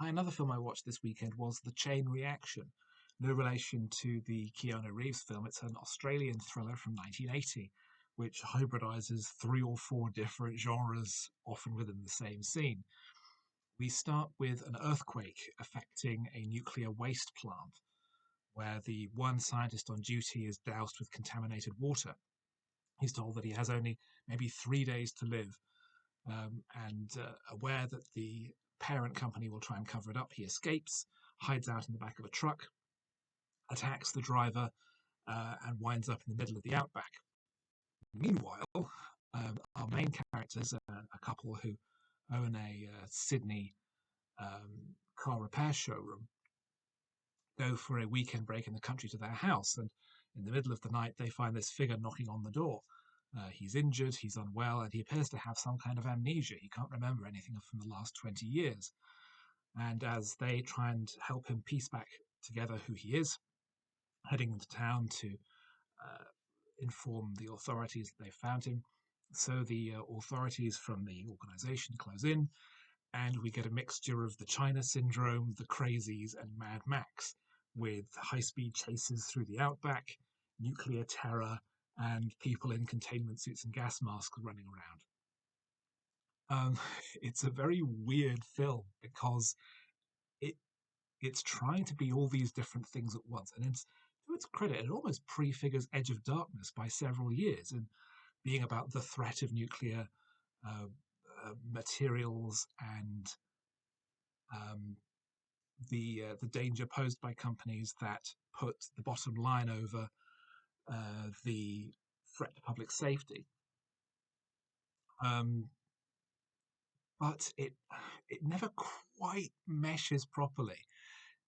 Another film I watched this weekend was The Chain Reaction. No relation to the Keanu Reeves film. It's an Australian thriller from 1980, which hybridizes 3 or 4 different genres, often within the same scene. We start with an earthquake affecting a nuclear waste plant, where the one scientist on duty is doused with contaminated water. He's told that he has only maybe 3 days to live, and aware that the parent company will try and cover it up, he escapes, hides out in the back of a truck, attacks the driver, and winds up in the middle of the outback. Meanwhile, our main characters, a couple who own a Sydney car repair showroom, go for a weekend break in the country to their house, and in the middle of the night they find this figure knocking on the door. He's injured, he's unwell, and he appears to have some kind of amnesia. He can't remember anything from the last 20 years. And as they try and help him piece back together who he is, heading into town to inform the authorities that they found him. So the authorities from the organization close in, and we get a mixture of the China Syndrome, the Crazies, and Mad Max, with high-speed chases through the outback, nuclear terror, and people in containment suits and gas masks running around. It's a very weird film because it it's trying to be all these different things at once, and to its credit, it almost prefigures Edge of Darkness by several years in being about the threat of nuclear uh, materials and um, the danger posed by companies that put the bottom line over the threat to public safety. Um, but it never quite meshes properly.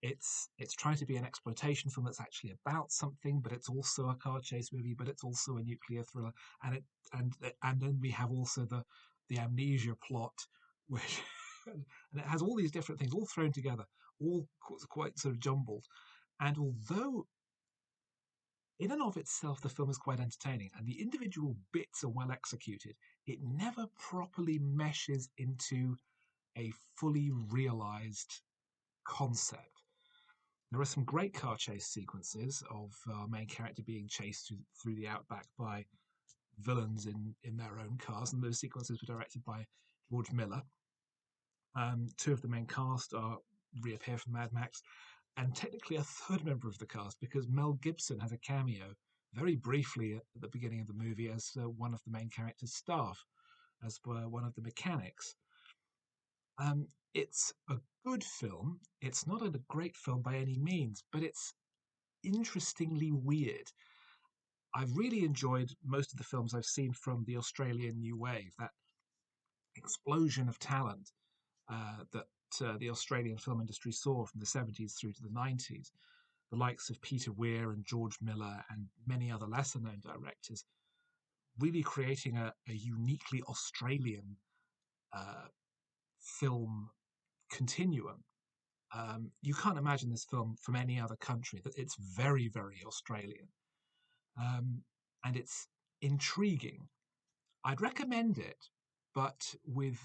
It's trying to be an exploitation film that's actually about something, but it's also a car chase movie, but it's also a nuclear thriller, and it and then we have also the amnesia plot, which and it has all these different things all thrown together, all quite sort of jumbled. And although in and of itself the film is quite entertaining and the individual bits are well executed, it never properly meshes into a fully realized concept. There are some great car chase sequences of our main character being chased through the outback by villains in their own cars, and those sequences were directed by George Miller. Two of the main cast reappear from Mad Max, and technically a third member of the cast because Mel Gibson has a cameo very briefly at the beginning of the movie as one of the main character's staff, as one of the mechanics. It's a good film. It's not a great film by any means, but it's interestingly weird. I've really enjoyed most of the films I've seen from the Australian New Wave, that explosion of talent that the Australian film industry saw from the 70s through to the 90s. The likes of Peter Weir and George Miller and many other lesser known directors, really creating a uniquely Australian uh, film continuum. You can't imagine this film from any other country. That it's very, very Australian, um, and it's intriguing. I'd recommend it, but with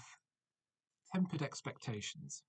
tempered expectations.